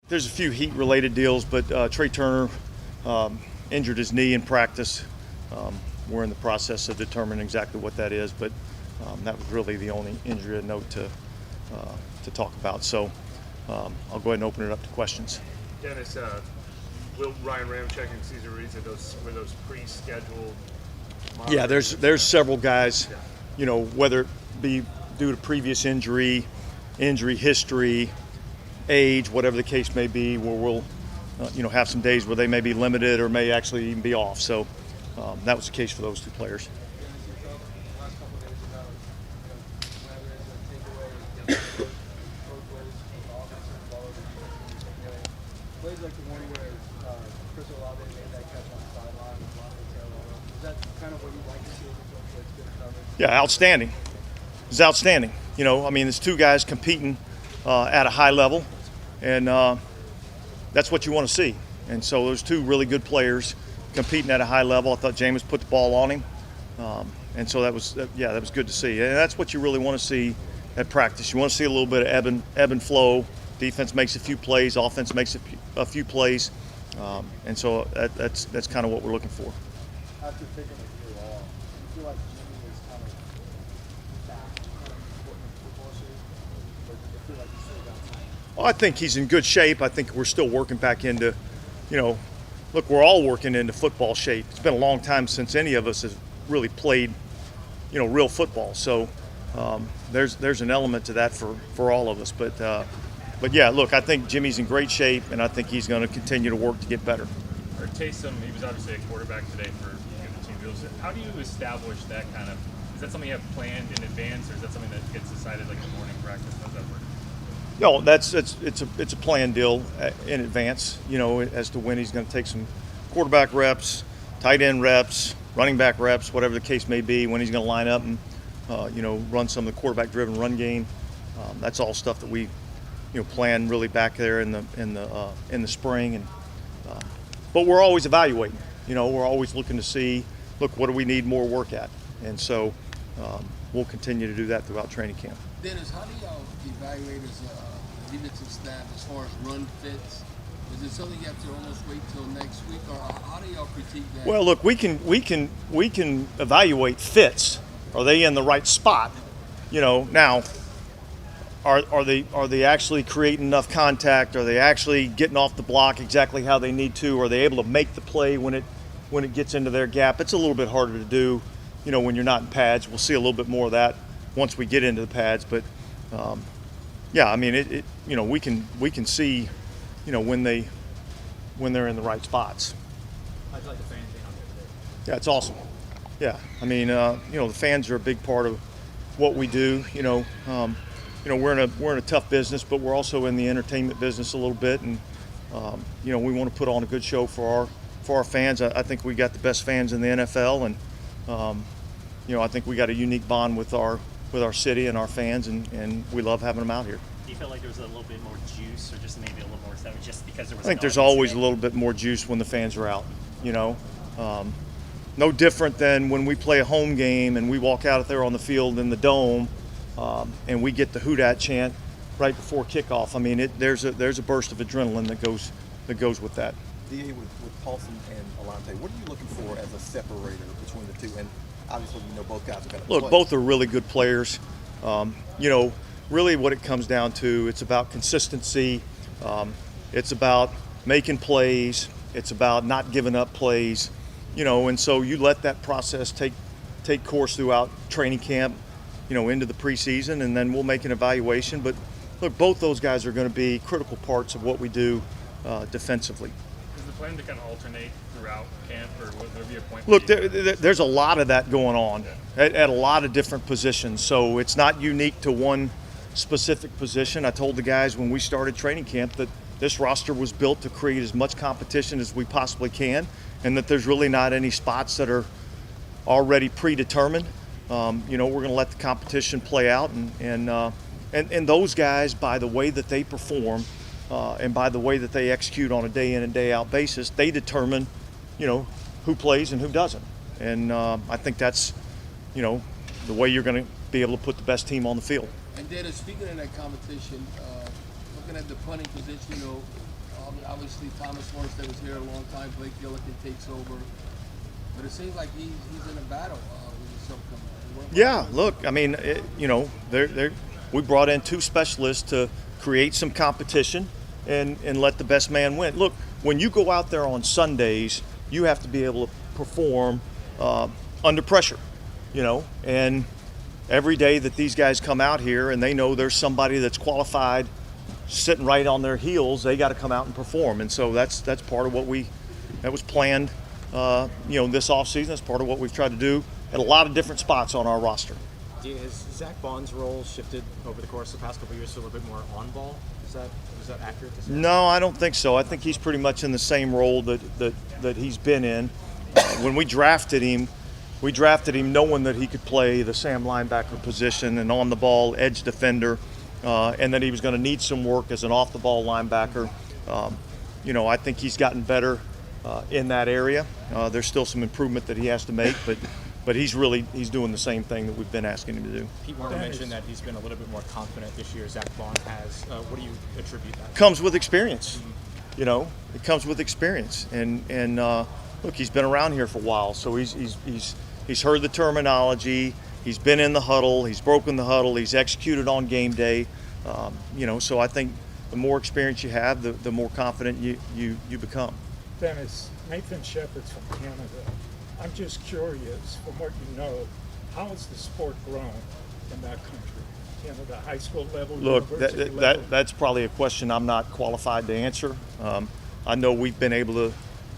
There's a few heat-related deals, but Trey Turner injured his knee in practice. We're in the process of determining exactly what that is, but that was really the only injury of note to talk about. So I'll go ahead and open it up to questions. Dennis, will Ryan Ramczyk and Cesar Ruiz, were those pre-scheduled? Yeah, there's several guys, you know, whether it be due to previous injury history, age, whatever the case may be, where we'll you know, have some days where they may be limited or may actually even be off. So that was the case for those two players. Plays like the one where Chris Olave made that catch on the sideline. Is that kind of what you like to see? Yeah, outstanding. It's outstanding. You know, I mean, there's two guys competing at a high level, and that's what you want to see. And so there's two really good players competing at a high level. I thought Jameis put the ball on him, and so that was good to see. And that's what you really want to see at practice. You want to see a little bit of ebb and flow. Defense makes a few plays, offense makes a few plays, and so that's kind of what we're looking for. After taking a year off, do you feel like Jimmy is kind of back in football shape, or do you feel like he's still got time? Well, I think he's in good shape. I think we're still working back into, you know, look, we're all working into football shape. It's been a long time since any of us has really played, you know, real football. So there's an element to that for all of us. But yeah, look, I think Jimmy's in great shape, and I think he's going to continue to work to get better. Or Taysom, he was obviously a quarterback today for the team. How do you establish that kind of? Is that something you have planned in advance, or is that something that gets decided like in the morning practice? How does that work? No, it's a planned deal in advance. You know, as to when he's going to take some quarterback reps, tight end reps, running back reps, whatever the case may be. When he's going to line up and you know, run some of the quarterback-driven run game. That's all stuff that we, you know, plan really back there in the spring. And but we're always evaluating. You know, we're always looking to see, look, what do we need more work at? And so we'll continue to do that throughout training camp. Dennis, how do y'all evaluate as a defensive staff as far as run fits? Is it something you have to almost wait till next week, or how do y'all critique that? Well, look, we can evaluate fits. Are they in the right spot? You know, now are they actually creating enough contact? Are they actually getting off the block exactly how they need to? Are they able to make the play when it gets into their gap? It's a little bit harder to do, you know, when you're not in pads. We'll see a little bit more of that once we get into the pads. But yeah, I mean, you know, we can see, you know, when they're in the right spots. How'd you like the fans being out there today? Yeah, it's awesome. Yeah, I mean, you know, the fans are a big part of what we do. You know, we're in a tough business, but we're also in the entertainment business a little bit, and you know, we want to put on a good show for our fans. I think we got the best fans in the NFL, and you know, I think we got a unique bond with our city and our fans, and we love having them out here. Do you feel like there was a little bit more juice, or just maybe a little more stuff, just because there was? I think there's always a little bit more juice when the fans are out. You know, no different than when we play a home game and we walk out there on the field in the dome, and we get the Who Dat chant right before kickoff. I mean, there's a burst of adrenaline that goes with that. DA, with Paulson and Alante, what are you looking for as a separator between the two? And obviously, you know, both guys are going to look. Both are really good players. You know, really, what it comes down to, it's about consistency. It's about making plays. It's about not giving up plays. You know, and so you let that process take course throughout training camp, you know, into the preseason, and then we'll make an evaluation. But look, both those guys are going to be critical parts of what we do defensively. Is the plan to kind of alternate throughout camp, or will there be a point? Look, there's a lot of that going on at a lot of different positions, so it's not unique to one specific position. I told the guys when we started training camp that this roster was built to create as much competition as we possibly can, and that there's really not any spots that are already predetermined. You know, we're going to let the competition play out, and those guys, by the way that they perform, and by the way that they execute on a day in and day out basis, they determine, you know, who plays and who doesn't. And I think that's, you know, the way you're going to be able to put the best team on the field. And then speaking of that competition, looking at the punting position, you know, Obviously, Thomas Morstead was here a long time. Blake Gillikin takes over. But it seems like he's in a battle with his upcoming. Yeah, look, I mean, we brought in 2 specialists to create some competition and let the best man win. Look, when you go out there on Sundays, you have to be able to perform under pressure, and every day that these guys come out here and they know there's somebody that's qualified sitting right on their heels, they got to come out and perform. And so that's part of what that was planned, this offseason. That's part of what we've tried to do at a lot of different spots on our roster. Has Zach Baun's role shifted over the course of the past couple of years to a little bit more on ball? Is that accurate to say? No, I don't think so. I think he's pretty much in the same role that he's been in. When we drafted him knowing that he could play the Sam linebacker position and on the ball edge defender, and that he was going to need some work as an off the ball linebacker. I think he's gotten better in that area. There's still some improvement that he has to make, but he's doing the same thing that we've been asking him to do. Pete Warner mentioned that he's been a little bit more confident this year. Zach Baun has. What do you attribute that to? Comes with experience. It comes with experience, and look, he's been around here for a while, so he's heard the terminology. He's been in the huddle. He's broken the huddle. He's executed on game day. So I think the more experience you have, the more confident you become. Dennis, Nathan Shepard's from Canada. I'm just curious, from what you know, how has the sport grown in that country? The high school level, Look, university level? that's probably a question I'm not qualified to answer. I know we've been able to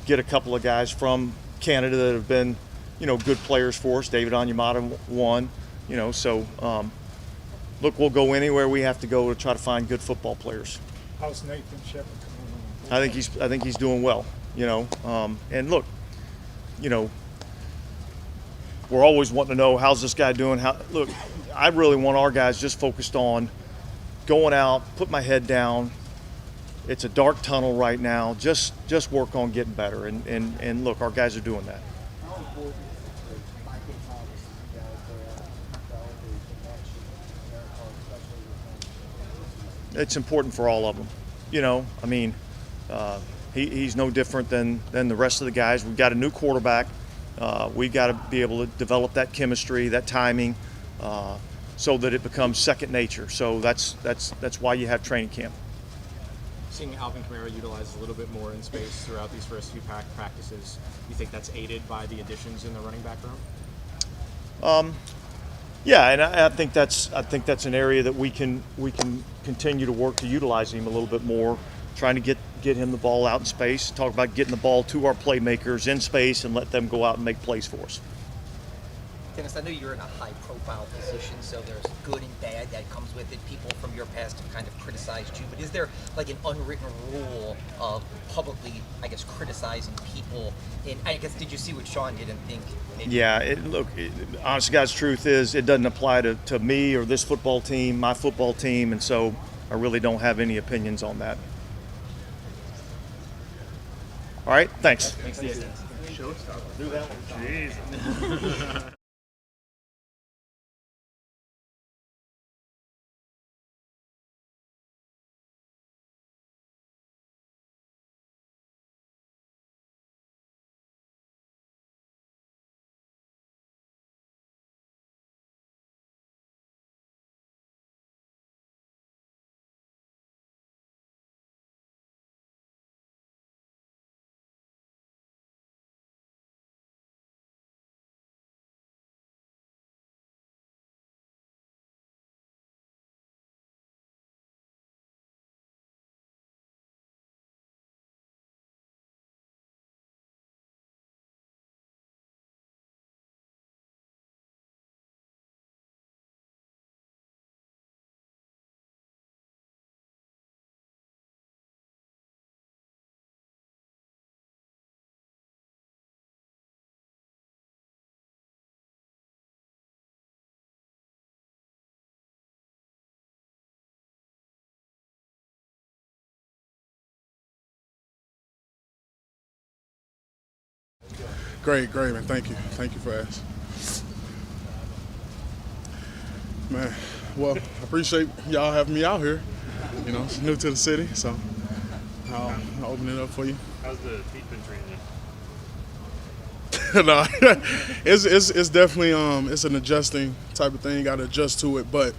get a couple of guys from Canada that have been, good players for us. David Onyemata won, so look, we'll go anywhere we have to go to try to find good football players. How's Nathan Shepard coming on? I think he's doing well, and look, we're always wanting to know how's this guy doing. Look, I really want our guys just focused on going out, put my head down. It's a dark tunnel right now. Just work on getting better, and look, our guys are doing that. How important is Michael Thomas to you guys to develop a connection with their part, especially with It's important for all of them. He's no different than the rest of the guys. We've got a new quarterback. We've got to be able to develop that chemistry, that timing, so that it becomes second nature. So that's why you have training camp. Seeing Alvin Kamara utilized a little bit more in space throughout these first few practices, you think that's aided by the additions in the running back room? Yeah, and I think that's an area that we can continue to work to utilize him a little bit more, trying to get him the ball out in space. Talk about getting the ball to our playmakers in space and let them go out and make plays for us. Dennis, I know you're in a high-profile position, so there's good and bad that comes with it. People from your past have kind of criticized you, but is there like an unwritten rule of publicly, criticizing people? And I guess, did you see what Sean did and think? Maybe Yeah, honest to God's truth is it doesn't apply to me or this football team, my football team, and so I really don't have any opinions on that. All right, thanks. Thanks, Dennis. Do that one. Jeez. Great, man. Thank you for asking. Man, well, I appreciate y'all having me out here. It's new to the city, so I'll open it up for you. How's the feet been treating you? No, it's definitely it's an adjusting type of thing. You got to adjust to it, but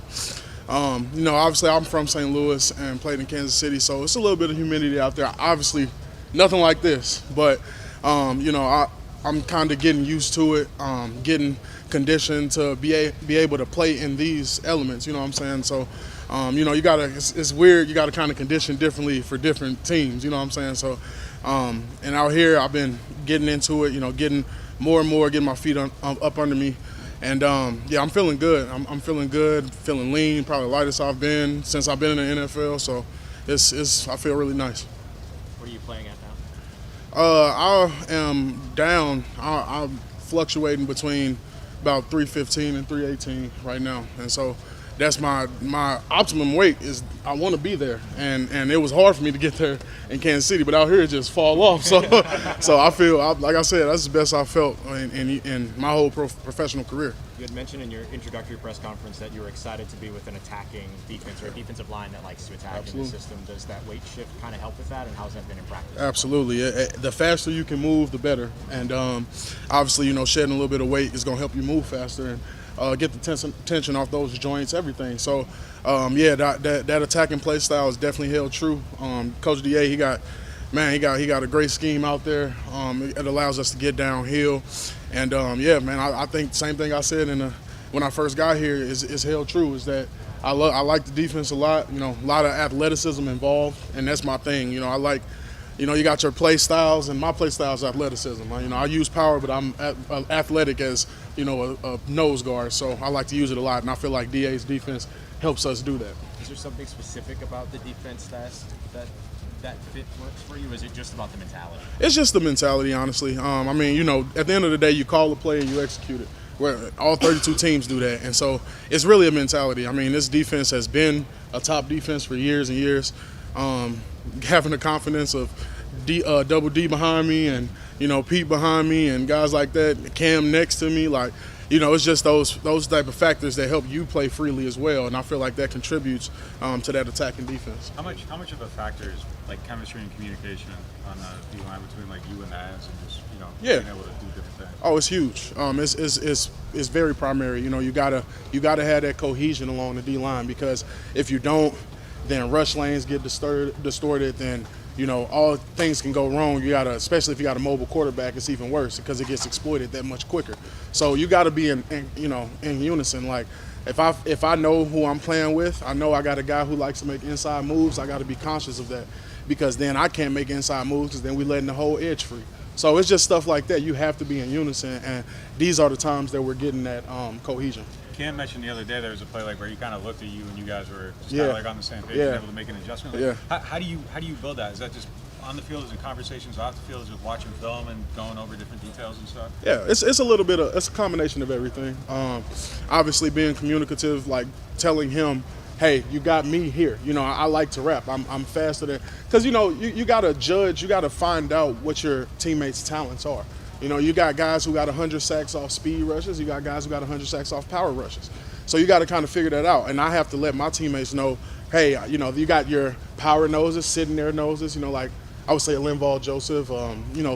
obviously I'm from St. Louis and played in Kansas City, so it's a little bit of humidity out there. Obviously, nothing like this, but I'm kind of getting used to it, getting conditioned to be able to play in these elements. You know what I'm saying? So, you gotta. It's weird. You gotta kind of condition differently for different teams. You know what I'm saying? So, and out here, I've been getting into it. Getting more and more, getting my feet up under me, and I'm feeling good. I'm feeling good, feeling lean. Probably the lightest I've been since I've been in the NFL. So, I feel really nice. What are you playing at now? I am down. I'm fluctuating between about 315 and 318 right now, and so that's my optimum weight. Is I want to be there, and it was hard for me to get there in Kansas City, but out here it just fall off. So I feel like I said, that's the best I felt in my whole professional career. You had mentioned in your introductory press conference that you were excited to be with an attacking defense or a defensive line that likes to attack. Absolutely. In the system. Does that weight shift kind of help with that, and how's that been in practice? Absolutely. The faster you can move, the better. And obviously, shedding a little bit of weight is going to help you move faster and get the tension off those joints, everything. So, that attacking play style is definitely held true. Coach DA, he got a great scheme out there. It allows us to get downhill. And, I think the same thing I said when I first got here is held true, is that I like the defense a lot. A lot of athleticism involved, and that's my thing. I like, you got your play styles, and my play style is athleticism. I use power, but I'm athletic as, a nose guard, so I like to use it a lot, and I feel like DA's defense helps us do that. Is there something specific about the defense that fit works for you? Is it just about the mentality? It's just the mentality, honestly. At the end of the day, you call a play and you execute it. Where all 32 teams do that, and so it's really a mentality. This defense has been a top defense for years and years. Having the confidence of Double D behind me, and Pete behind me, and guys like that, Cam next to me, it's just those type of factors that help you play freely as well, and I feel like that contributes to that attacking defense. How much of a factor is chemistry and communication on the D line between you and the ads, and just being able to do different things? Oh, it's huge. It's very primary. You gotta have that cohesion along the D line, because if you don't, then rush lanes get distorted. Then all things can go wrong. Especially if you got a mobile quarterback, it's even worse because it gets exploited that much quicker. So you got to be in unison. Like if I know who I'm playing with, I know I got a guy who likes to make inside moves. I got to be conscious of that, because then I can't make inside moves, because then we letting the whole edge free. So it's just stuff like that. You have to be in unison, and these are the times that we're getting that cohesion. Cam mentioned the other day there was a play where he kind of looked at you and you guys were just kind of on the same page and able to make an adjustment. How do you build that? Is that just on the field, is it conversations off the field, is it watching film and going over different details and stuff? Yeah, it's a little bit of, it's a combination of everything. Obviously being communicative, like telling him, hey, you got me here. I like to rap. I'm faster than, because you got to judge, you got to find out what your teammates' talents are. You got guys who got 100 sacks off speed rushes. You got guys who got 100 sacks off power rushes. So you got to kind of figure that out. And I have to let my teammates know, hey, you got your power noses, sitting there noses, like I would say Linval Joseph,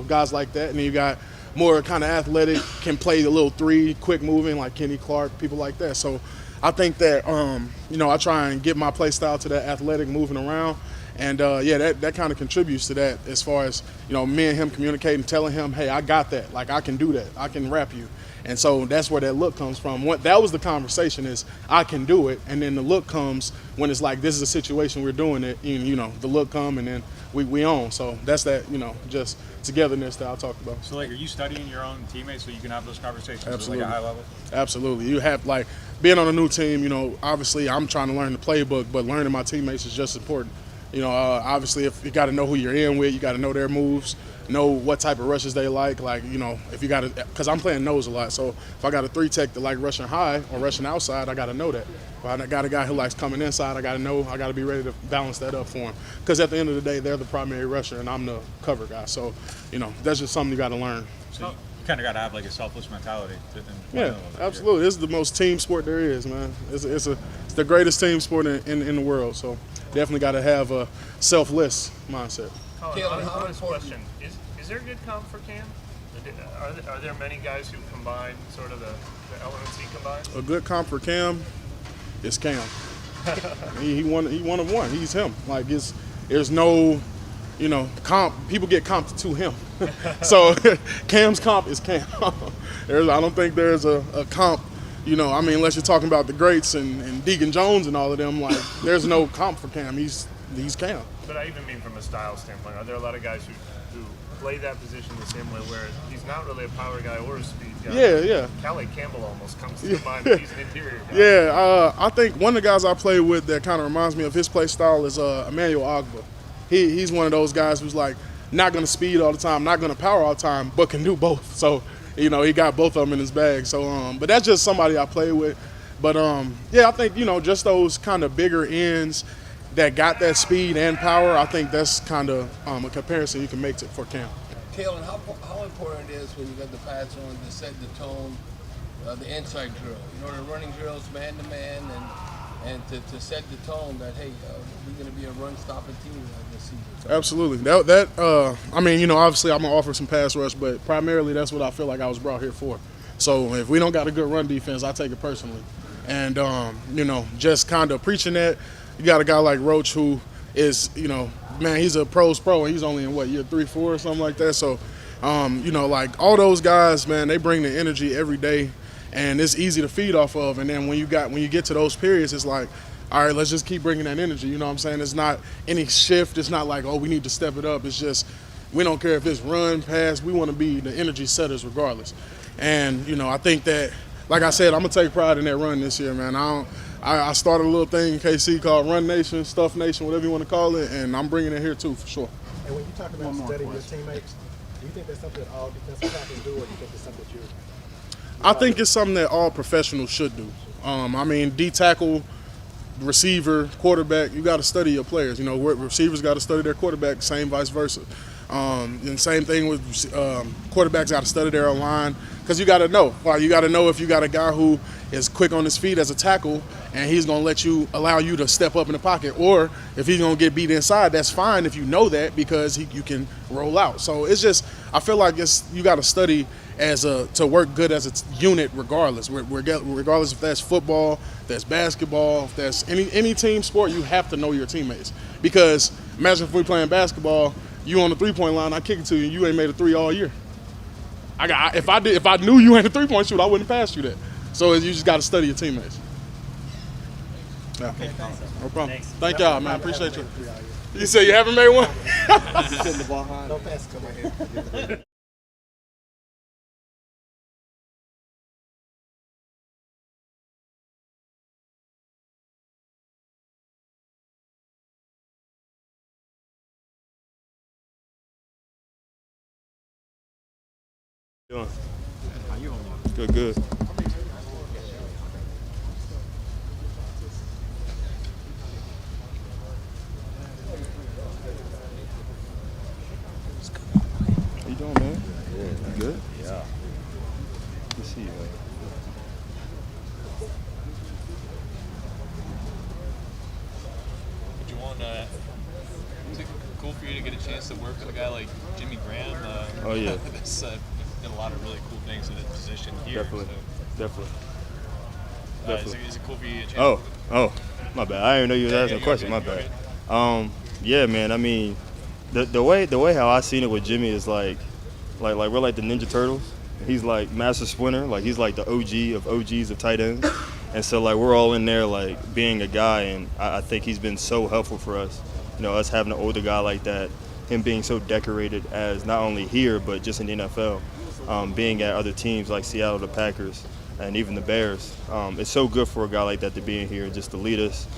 guys like that. And then you got more kind of athletic, can play a little three, quick moving, like Kenny Clark, people like that. So I think that, I try and get my play style to that athletic moving around. And, that kind of contributes to that, as far as, me and him communicating, telling him, hey, I got that. Like, I can do that. I can rap you. And so that's where that look comes from. That was the conversation, is I can do it. And then the look comes when it's like, this is a situation we're doing it. And, the look come, and then we own. So that's that, just togetherness that I talked about. So, are you studying your own teammates so you can have those conversations Absolutely. at a high level? Absolutely. You have, being on a new team, obviously I'm trying to learn the playbook, but learning my teammates is just important. Obviously, if you got to know who you're in with, you got to know their moves, know what type of rushes they like. If you got to, because I'm playing nose a lot, so if I got a 3-tech that like rushing high or rushing outside, I got to know that. If I got a guy who likes coming inside, I got to be ready to balance that up for him. Because at the end of the day, they're the primary rusher and I'm the cover guy. So, that's just something you got to learn. So you kind of got to have a selfless mentality. Absolutely. This is the most team sport there is, man. It's the greatest team sport in the world. So definitely got to have a selfless mindset. Honest question: Is there a good comp for Cam? Are there many guys who combine sort of the elements he combines? A good comp for Cam is Cam. he one of one. He's him. Like there's no, comp. People get comped to him. So Cam's comp is Cam. I don't think there's a comp. Unless you're talking about the greats and Deacon Jones and all of them, like there's no comp for Cam. He's Cam. But I even mean from a style standpoint. Are there a lot of guys who play that position the same way, where he's not really a power guy or a speed guy? Yeah. Calais Campbell almost comes to mind, but he's an interior guy. Yeah, I think one of the guys I play with that kind of reminds me of his play style is Emmanuel Ogba. He's one of those guys who's like not going to speed all the time, not going to power all the time, but can do both. So, he got both of them in his bag. So, but that's just somebody I play with. But, I think, just those kind of bigger ends that got that speed and power, I think that's kind of a comparison you can make for Cam. Kalen, how important it is when you got the pads on to set the tone, the inside drill, the running drills, man-to-man, and to set the tone that, hey, we're going to be a run-stopping team this season. So. Absolutely. Obviously I'm going to offer some pass rush, but primarily that's what I feel like I was brought here for. So if we don't got a good run defense, I take it personally. And, just kind of preaching that. You got a guy like Roach who is, he's a pro's pro, and he's only in, year 3-4 or something like that. So, like all those guys, man, they bring the energy every day, and it's easy to feed off of. And then when you get to those periods, it's like, all right, let's just keep bringing that energy. You know what I'm saying? It's not any shift. It's not like, oh, we need to step it up. It's just we don't care if it's run, pass. We want to be the energy setters regardless. And, I think that, like I said, I'm going to take pride in that run this year, man. I started a little thing in KC called Run Nation, Stuff Nation, whatever you want to call it, and I'm bringing it here too, for sure. And when you talk about studying your teammates, do you think that's something that all defensive tackles do, or do you think it's something that I think it's something that all professionals should do. D-tackle, receiver, quarterback, you got to study your players. Receivers got to study their quarterback, same vice versa. And same thing with quarterbacks got to study their line, because you got to know. You got to know if you got a guy who is quick on his feet as a tackle and he's going to allow you to step up in the pocket, or if he's going to get beat inside, that's fine if you know that, because you can roll out. So it's just, I feel like you got to study to work good as a unit regardless. Regardless if that's football, if that's basketball, if that's any team sport, you have to know your teammates. Because imagine if we're playing basketball, you on the three-point line, I kick it to you, and you ain't made a three all year. If I knew you had a three-point shoot, I wouldn't pass you that. So you just got to study your teammates. Yeah. Okay, no problem. Thanks. Thank y'all, man. Appreciate you. You say you haven't made one? Send the ball high. Don't pass it to my head. Doing? How you holding? Good. How you doing, man? Good. Good? Yeah. Good to see you. Would you want is it cool for you to get a chance to work with a guy like Jimmy Graham? Oh, yeah. This, did a lot of really cool things in that position here. Definitely. Is it cool for you to chance? Oh, my bad. I didn't know you was asking a question. My bad. Yeah, man. I mean, the way how I seen it with Jimmy is like we're like the Ninja Turtles. He's like Master Splinter. Like he's like the OG of OGs of tight ends. And so like we're all in there like being a guy, and I think he's been so helpful for us. Us having an older guy like that, him being so decorated as not only here but just in the NFL. Being at other teams like Seattle, the Packers, and even the Bears. It's so good for a guy like that to be in here, just to lead us,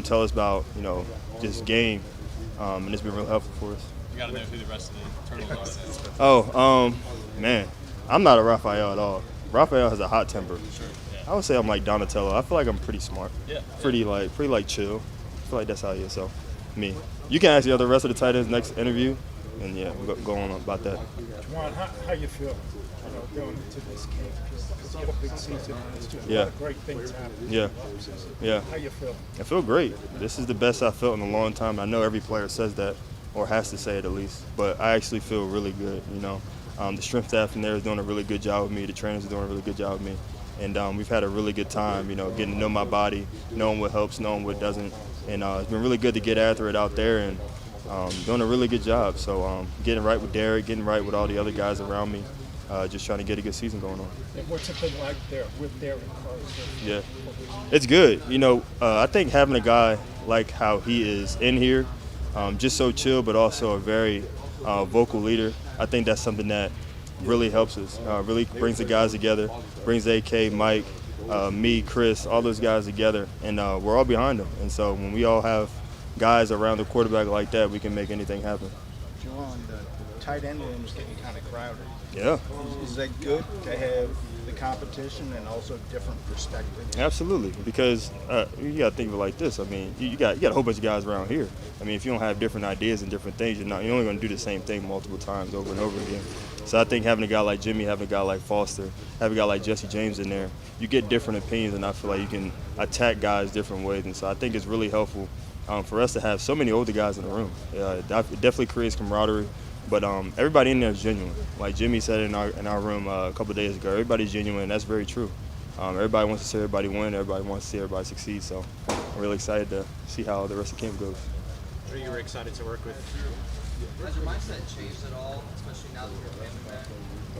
tell us about, just game, and it's been real helpful for us. You got to know who the rest of the Turtles are. Man, I'm not a Raphael at all. Raphael has a hot temper. Sure, yeah. I would say I'm like Donatello. I feel like I'm pretty smart. Yeah. Pretty chill. I feel like that's how he is, so me. You can ask the rest of the tight ends next interview, and yeah, we'll go on about that. Juwan, how you feel? Going into this game, it's not a big season. It's just a lot of great things happening. Yeah. How you feel? I feel great. This is the best I've felt in a long time. I know every player says that, or has to say it at least. But I actually feel really good. The strength staff in there is doing a really good job with me. The trainers are doing a really good job with me. And we've had a really good time, getting to know my body, knowing what helps, knowing what doesn't. And it's been really good to get after it out there and doing a really good job. So getting right with Derek, getting right with all the other guys around me, just trying to get a good season going on. And what's it been like there with Derek Carter? Yeah, it's good. I think having a guy like how he is in here, just so chill, but also a very vocal leader, I think that's something that really helps us, really brings the guys together, brings AK, Mike, me, Chris, all those guys together, and we're all behind them. And so when we all have guys around the quarterback like that, we can make anything happen. John, the tight end room is getting kind of crowded. Yeah. Is that good to have the competition and also different perspectives? Absolutely, because you got to think of it like this. I mean, you got a whole bunch of guys around here. I mean, if you don't have different ideas and different things, you're only going to do the same thing multiple times over and over again. So I think having a guy like Jimmy, having a guy like Foster, having a guy like Jesse James in there, you get different opinions, and I feel like you can attack guys different ways. And so I think it's really helpful for us to have so many older guys in the room. It definitely creates camaraderie. But everybody in there is genuine. Like Jimmy said in our room a couple of days ago, everybody's genuine, and that's very true. Everybody wants to see everybody win. Everybody wants to see everybody succeed. So I'm really excited to see how the rest of the camp goes. Are you excited to work with? Has your mindset changed at all, especially now that you're coming back?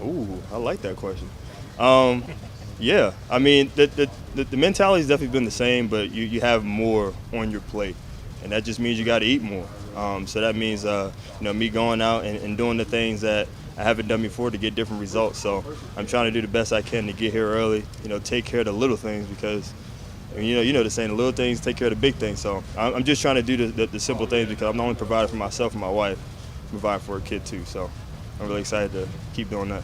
Ooh, I like that question. Yeah, I mean, the mentality's definitely been the same, but you have more on your plate, and that just means you got to eat more. So that means, me going out and doing the things that I haven't done before to get different results. So I'm trying to do the best I can to get here early, take care of the little things because, the saying, the little things take care of the big things. So I'm just trying to do the simple things because I'm not only providing for myself and my wife, I'm providing for a kid too. So I'm really excited to keep doing that.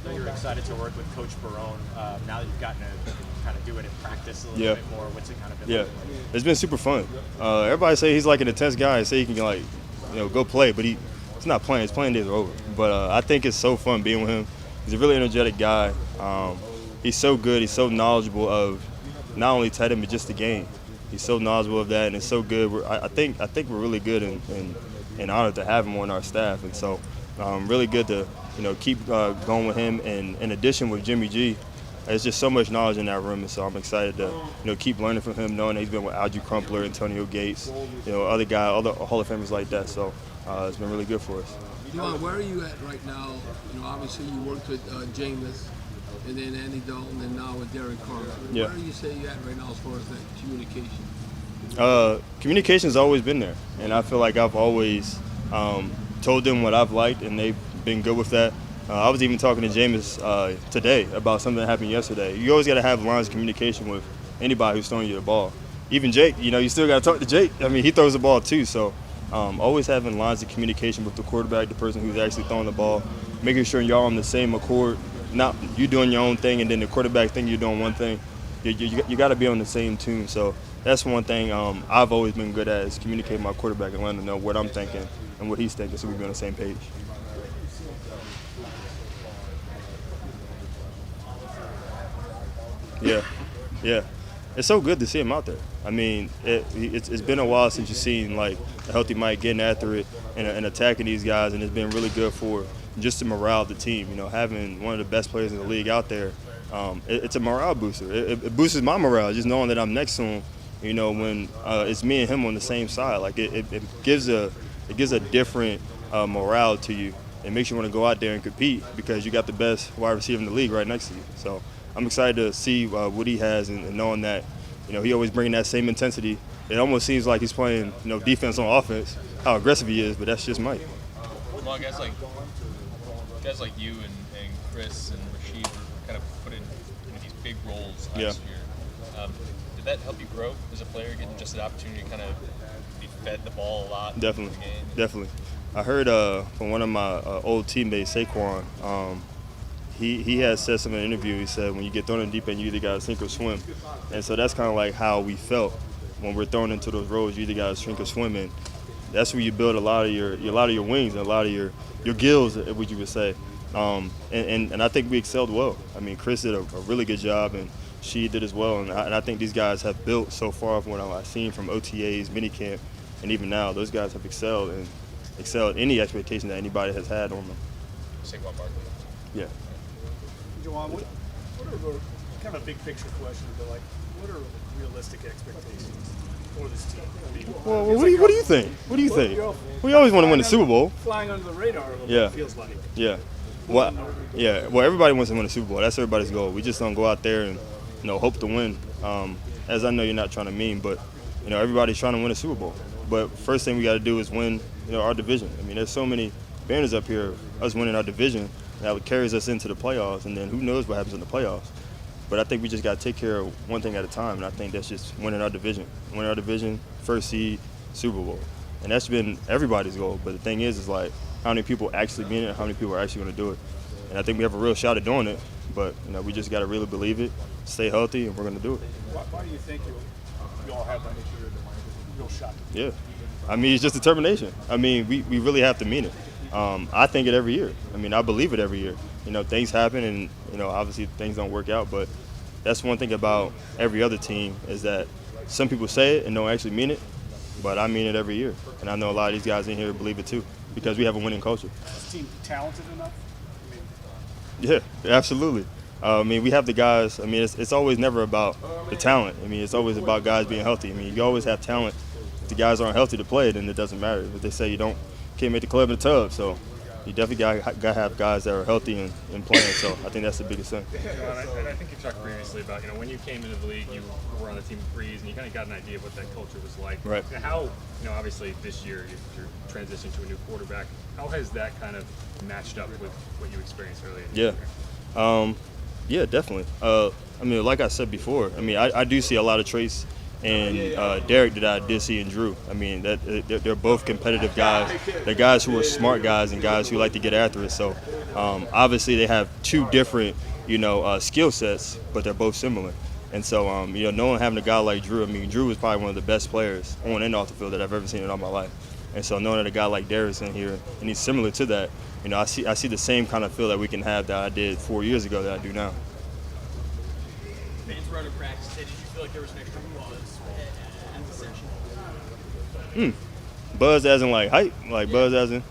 I know you're excited to work with Coach Barone. Now that you've gotten to kind of do it in practice a little bit more, what's it kind of been like? It's been super fun. Everybody say he's like an intense guy and say he can go play, but he's not playing. His playing days are over. But I think it's so fun being with him. He's a really energetic guy. He's so good. He's so knowledgeable of not only tight end but just the game. He's so knowledgeable of that, and it's so good. I think we're really good and honored to have him on our staff, and so really good to keep going with him. And in addition with Jimmy G, there's just so much knowledge in that room, and so I'm excited to keep learning from him, knowing that he's been with Algie Crumpler, Antonio Gates, other guys, other Hall of Famers like that. So it's been really good for us. John, where are you at right now? Obviously you worked with Jameis, and then Andy Dalton, and now with Derek Carter. Yeah. Where are you say you at right now as far as that communication? Communication's always been there, and I feel like I've always told them what I've liked, and they've been good with that. I was even talking to Jameis today about something that happened yesterday. You always got to have lines of communication with anybody who's throwing you the ball. Even Jake, you still got to talk to Jake. I mean, he throws the ball too, so always having lines of communication with the quarterback, the person who's actually throwing the ball, making sure y'all on the same accord, not you doing your own thing and then the quarterback thinking you're doing one thing. You got to be on the same tune. So that's one thing I've always been good at is communicating with my quarterback and letting him know what I'm thinking and what he's thinking so we be on the same page. Yeah. It's so good to see him out there. I mean, it's been a while since you've seen like a healthy Mike getting after it and attacking these guys, and it's been really good for just the morale of the team. Having one of the best players in the league out there, it's a morale booster. It boosts my morale just knowing that I'm next to him. When it's me and him on the same side, like it gives a different morale to you. It makes you want to go out there and compete because you got the best wide receiver in the league right next to you. So I'm excited to see what he has and knowing that, he always bringing that same intensity. It almost seems like he's playing, defense on offense, how aggressive he is, but that's just Mike. Well, guys like you and Chris and Rashid were kind of put in these big roles last year. Did that help you grow as a player, getting just an opportunity to kind of be fed the ball a lot? Definitely. I heard from one of my old teammates, Saquon, he had said something in an interview. He said, when you get thrown in the deep end, you either got to sink or swim. And so that's kind of like how we felt when we're thrown into those roles. You either got to sink or swim, and that's where you build a lot of your wings and a lot of your gills, what you would say. And I think we excelled well. I mean, Chris did a really good job, and she did as well. And I think these guys have built so far from what I've seen from OTAs, minicamp, and even now, those guys have excelled. And excel at any expectation that anybody has had on them. Saquon Barkley. Yeah. Juwan, what are kind of a big picture question, but like, what are realistic expectations for this team? I mean, Well, what do you think? What do you think? We always want to win the Super Bowl. Flying under the radar a little Yeah. bit, feels like. Yeah. Well, yeah. Well, everybody wants to win the Super Bowl. That's everybody's goal. We just don't go out there and hope to win. As I know you're not trying to mean, but everybody's trying to win a Super Bowl. But first thing we got to do is win our division. I mean, there's so many banners up here, us winning our division, that carries us into the playoffs, and then who knows what happens in the playoffs. But I think we just got to take care of one thing at a time, and I think that's just winning our division. Winning our division, first seed, Super Bowl. And that's been everybody's goal. But the thing is like, how many people actually mean it, how many people are actually going to do it. And I think we have a real shot at doing it, but we just got to really believe it, stay healthy, and we're going to do it. Why do you think you all have that real shot? Yeah. I mean, it's just determination. I mean, we really have to mean it. I think it every year. I mean, I believe it every year. Things happen and, obviously things don't work out, but that's one thing about every other team is that some people say it and don't actually mean it, but I mean it every year. And I know a lot of these guys in here believe it too because we have a winning culture. Is this team talented enough? Yeah, absolutely. I mean, we have the guys. I mean, it's always never about the talent. I mean, it's always about guys being healthy. I mean, you always have talent. If the guys aren't healthy to play, then it doesn't matter. But they say can't make the club in the tub. So you definitely got to have guys that are healthy and playing. So I think that's the biggest thing. And I think you talked previously about, when you came into the league, you were on the team with Breeze, and you kind of got an idea of what that culture was like. Right. And how, obviously this year you're transitioning to a new quarterback. How has that kind of matched up with what you experienced earlier in your career? Yeah, definitely. I mean, like I said before, I mean, I do see a lot of traits in Derek that I did see in Drew. I mean, they're both competitive guys. They're guys who are smart guys and guys who like to get after it. So obviously they have two different, skill sets, but they're both similar. And so, knowing having a guy like Drew, I mean, Drew was probably one of the best players on and off the field that I've ever seen in all my life. And so knowing that a guy like Derek's in here, and he's similar to that, I see the same kind of feel that we can have that I did 4 years ago that I do now. Fans were out of practice today. Did you feel like there was an extra buzz at the session? Buzz as in like hype, like buzz as in.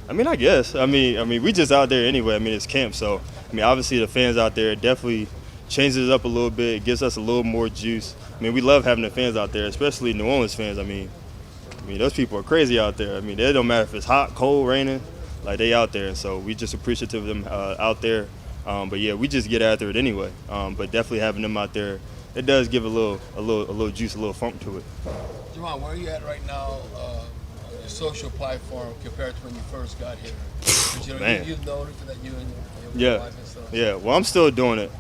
I mean, I guess. I mean, we just out there anyway. I mean, it's camp, so I mean, obviously the fans out there definitely changes it up a little bit. It gives us a little more juice. I mean, we love having the fans out there, especially New Orleans fans. I mean, those people are crazy out there. I mean, it don't matter if it's hot, cold, raining, like they out there. And so we just appreciative of them out there. But yeah, we just get after it anyway. But definitely having them out there, it does give a little juice, a little funk to it. Juwan, where are you at right now on your social platform compared to when you first got here? Man. You've noticed that you and your wife and stuff. Yeah. Well, I'm still doing it.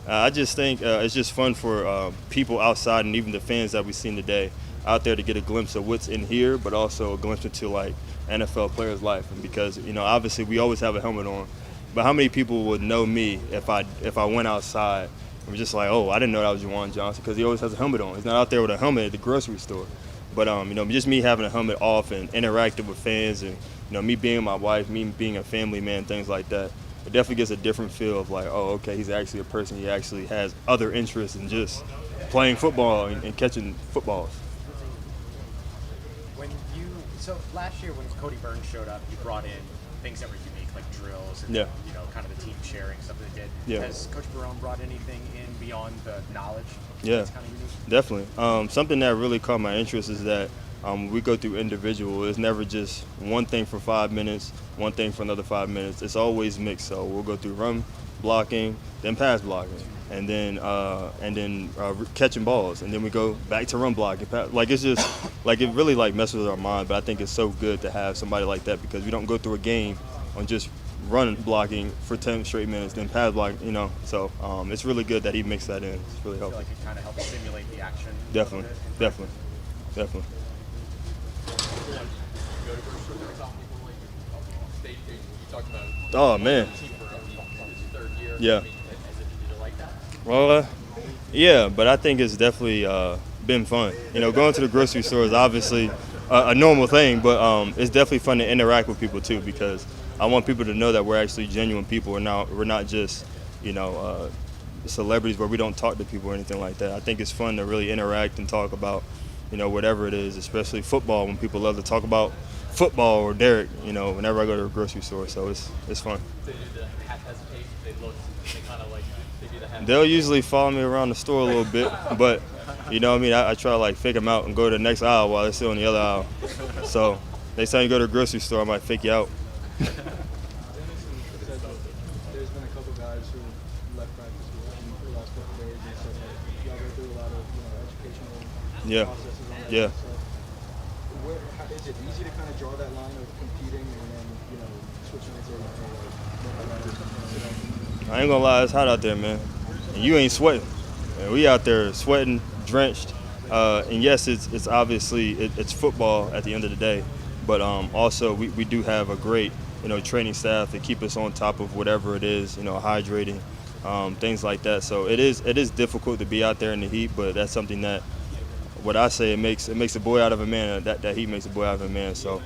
I just think it's just fun for people outside and even the fans that we've seen today out there to get a glimpse of what's in here, but also a glimpse into like NFL players' life. And because obviously we always have a helmet on, but how many people would know me if I went outside and was just like, oh, I didn't know that was Juwan Johnson, because he always has a helmet on. He's not out there with a helmet at the grocery store. But just me having a helmet off and interacting with fans, and me being my wife, me being a family man, things like that, it definitely gets a different feel of like, oh, okay, he's actually a person. He actually has other interests than just playing football and catching footballs. So last year when Coach Barone showed up, you brought in things that were unique, like drills and kind of the team sharing stuff that they did. Yeah. Has Coach Barone brought anything in beyond the knowledge? Yeah, That's kind of unique? definitely. Something that really caught my interest is that we go through individual. It's never just one thing for 5 minutes, one thing for another 5 minutes. It's always mixed. So we'll go through run blocking, then pass blocking, and then catching balls, and then we go back to run blocking. Like it's just like it really like messes with our mind. But I think it's so good to have somebody like that, because we don't go through a game on just run blocking for 10 straight minutes, then pass blocking. So it's really good that he mixed that in. It's really helpful. I feel like it kind of helps simulate the action. Definitely. Oh man. Yeah. Well, yeah, but I think it's definitely been fun. Going to the grocery store is obviously a normal thing, but it's definitely fun to interact with people too, because I want people to know that we're actually genuine people. We're not just celebrities where we don't talk to people or anything like that. I think it's fun to really interact and talk about whatever it is, especially football, when people love to talk about football or Derek, whenever I go to the grocery store. So it's fun. They do the half hesitation. They look. They kind of like. They do the half. They'll usually follow me around the store a little bit, but you know what I mean. I try to like fake them out and go to the next aisle while they're still in the other aisle. So next time you go to the grocery store, I might fake you out. There's been a couple guys who left practice for the last couple of days and said that y'all go through a lot of educational processes on that. Yeah. So is it easy to kind of draw that line of competing and then switching into I ain't gonna lie, it's hot out there, man. And you ain't sweating. And we out there sweating, drenched. And yes, it's obviously it's football at the end of the day, but also we do have a great training staff to keep us on top of whatever it is, hydrating, things like that. So it is difficult to be out there in the heat, but that's something that what I say it makes a boy out of a man. That heat makes a boy out of a man. So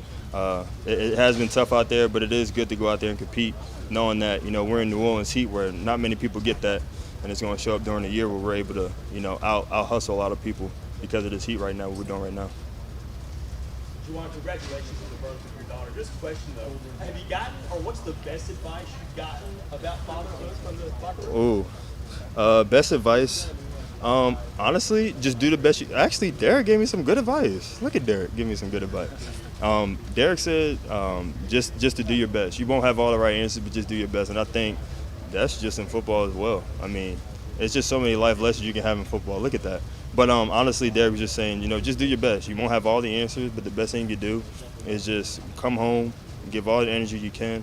it has been tough out there, but it is good to go out there and compete, knowing that we're in New Orleans heat where not many people get that, and it's going to show up during the year where we're able to out hustle a lot of people because of this heat right now. What we're doing right now. Juwan, congratulations on the birth of your daughter. Just a question though, have you gotten, or what's the best advice you've gotten about fatherhood from the locker room? Best advice. Honestly, just do the best. Actually, Derek gave me some good advice. Look at Derek, give me some good advice. Derek said, just to do your best. You won't have all the right answers, but just do your best. And I think that's just in football as well. I mean, it's just so many life lessons you can have in football. Look at that. But honestly, Derek was just saying, just do your best. You won't have all the answers, but the best thing you can do is just come home, give all the energy you can,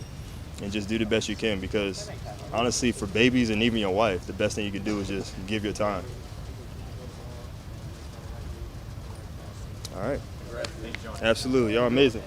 and just do the best you can. Because honestly, for babies and even your wife, the best thing you can do is just give your time. All right. Absolutely. Y'all amazing.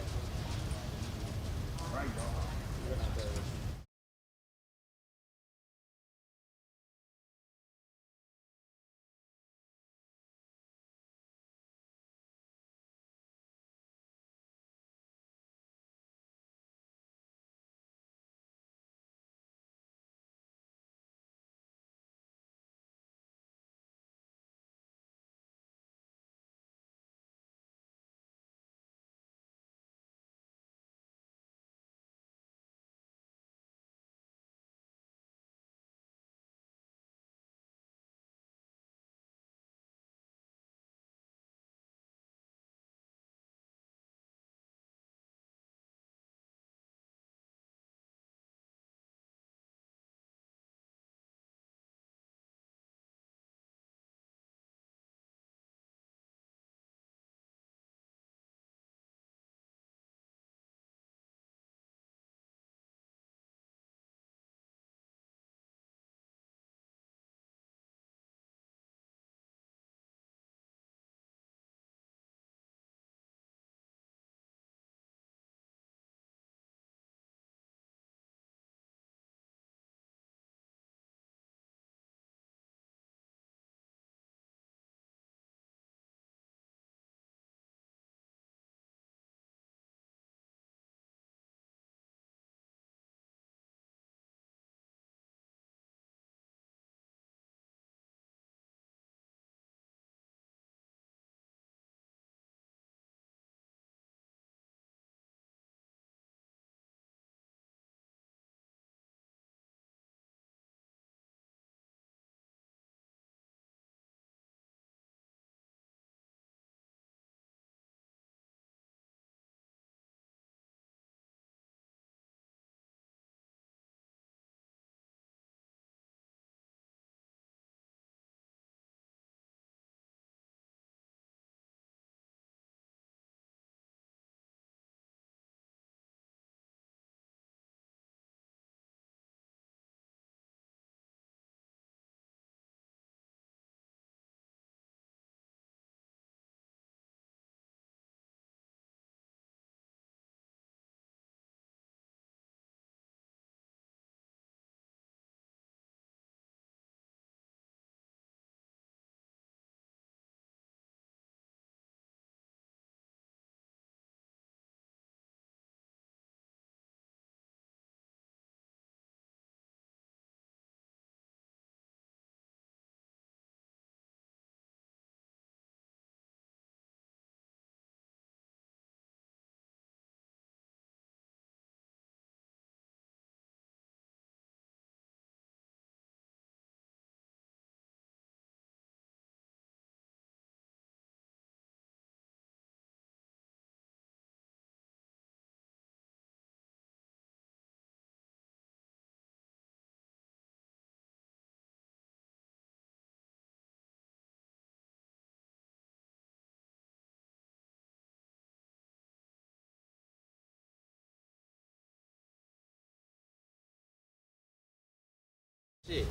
Shit.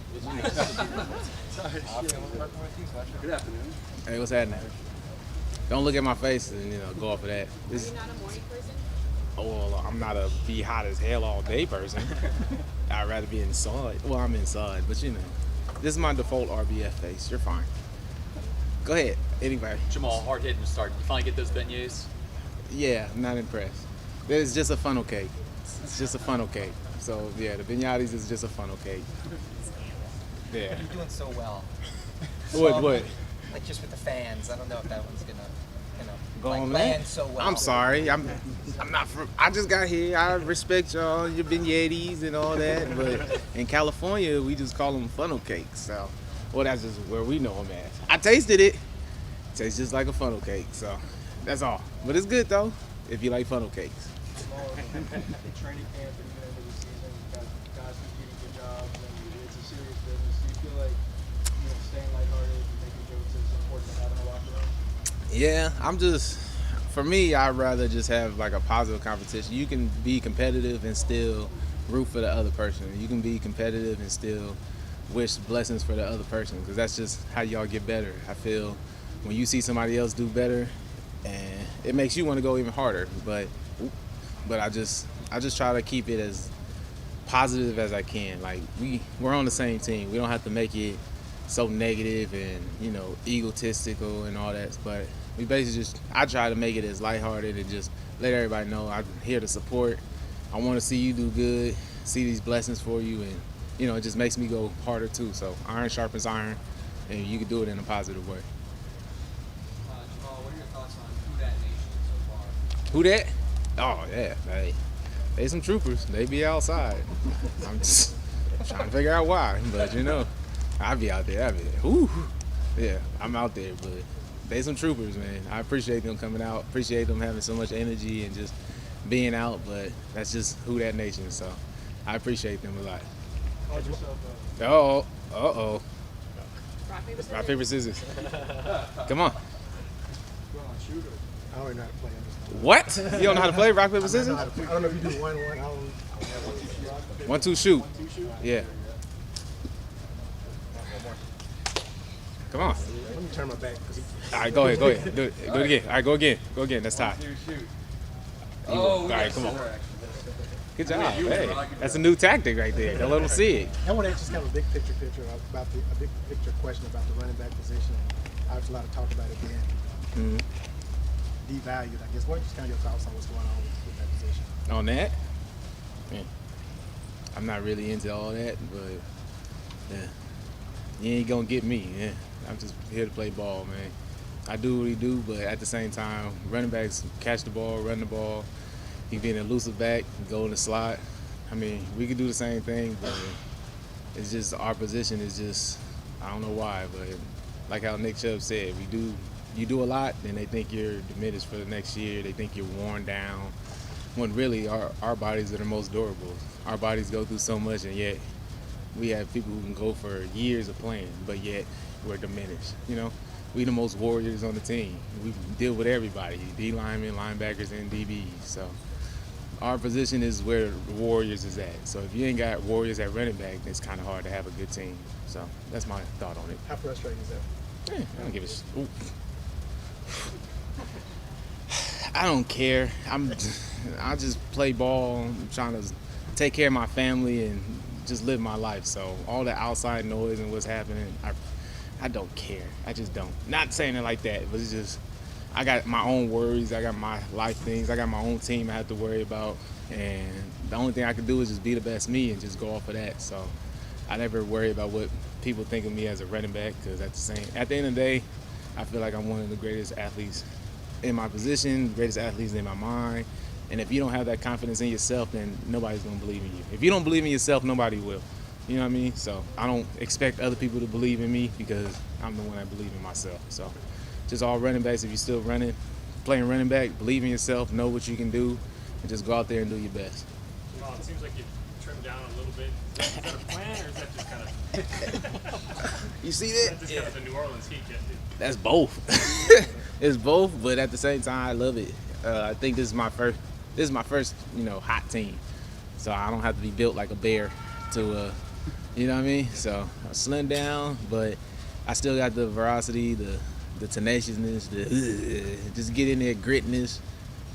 Good afternoon. Hey, what's happening? Don't look at my face and go off of that. Are you not a morning person? Well, I'm not a be hot as hell all day person. I'd rather be inside. Well, I'm inside, but this is my default RBF face. You're fine. Go ahead. Anybody. Jamal, hard hitting to start. You finally get those beignets? Yeah, I'm not impressed. It's just a funnel cake. It's just a funnel cake. So yeah, the beignets is just a funnel cake. Yeah. You're doing so well. What? Like just with the fans, I don't know if that one's gonna, Go like on, land man. so well. I'm sorry. I'm not from. I just got here. I respect y'all, your beignets and all that. But in California, we just call them funnel cakes. So, well, that's just where we know them at. I tasted it. Tastes just like a funnel cake. So, that's all. But it's good though, if you like funnel cakes. Training camp and even into the season, you've got guys competing for jobs, and it's a serious business. Do you feel like staying lighthearted and making jokes is important to have in a locker room? Yeah, for me, I'd rather just have like a positive competition. You can be competitive and still root for the other person. You can be competitive and still wish blessings for the other person, because that's just how y'all get better. I feel when you see somebody else do better, and it makes you want to go even harder. But I just try to keep it as positive as I can. Like we're on the same team. We don't have to make it so negative and egotistical and all that. But we basically I try to make it as lighthearted and just let everybody know I'm here to support. I want to see you do good, see these blessings for you, and it just makes me go harder too. So iron sharpens iron, and you can do it in a positive way. Jamal, what are your thoughts on Who Dat Nation so far? Who that? Oh yeah, they some troopers. They be outside. I'm just trying to figure out why, but I be out there. Whoo, yeah, I'm out there, but they some troopers, man. I appreciate them coming out. Appreciate them having so much energy and just being out. But that's just Who Dat Nation. So I appreciate them a lot. Uh-oh. Rock, paper, scissors. Come on. I don't even know how to play this. What? You don't know how to play rock, paper, scissors? I don't know if you do 1-1. I don't. 1-2 shoot. Yeah. Come on. Let me turn my back. All right, go ahead. Do it again. All right, go again. That's tied. All right, come on. Good job. Hey, that's a new tactic right there. Don't let them see it. I want to ask just kind of a big picture about a big picture question about the running back position. Obviously, a lot of talk about it being devalued. I guess what are just kind of your thoughts on what's going on with that position? On that? Yeah. I'm not really into all that, but yeah, you ain't gonna get me. Yeah, I'm just here to play ball, man. I do what he do, but at the same time, running backs catch the ball, run the ball. He can be an elusive back, go in the slot. I mean, we could do the same thing, but it's just our position is just, I don't know why, but like how Nick Chubb said, you do a lot, then they think you're diminished for the next year. They think you're worn down. When really our bodies are the most durable. Our bodies go through so much, and yet we have people who can go for years of playing, but yet we're diminished. We the most warriors on the team. We deal with everybody, D linemen, linebackers, and DBs. So our position is where the Warriors is at. So if you ain't got Warriors at running back, it's kind of hard to have a good team. So that's my thought on it. How frustrating is that? I don't give a shit. I don't care. I just play ball. I'm trying to take care of my family and just live my life. So all the outside noise and what's happening, I don't care. I just don't. Not saying it like that, but it's just I got my own worries. I got my life things. I got my own team I have to worry about. And the only thing I can do is just be the best me and just go off of that. So I never worry about what people think of me as a running back, because at the end of the day, I feel like I'm one of the greatest athletes in my position, greatest athletes in my mind. And if you don't have that confidence in yourself, then nobody's going to believe in you. If you don't believe in yourself, nobody will. You know what I mean? So I don't expect other people to believe in me, because I'm the one that believes in myself. So just all running backs, if you're still playing running back, believe in yourself, know what you can do, and just go out there and do your best. Well, it seems like you've trimmed down a little bit. Is that a plan, or is that just kind of... You see that? Is that just kind of the New Orleans heat getting you? That's both. It's both, but at the same time, I love it. I think this is my first, hot team. So I don't have to be built like a bear to You know what I mean? So I slimmed down, but I still got the veracity, the tenaciousness, just get in there, gritness.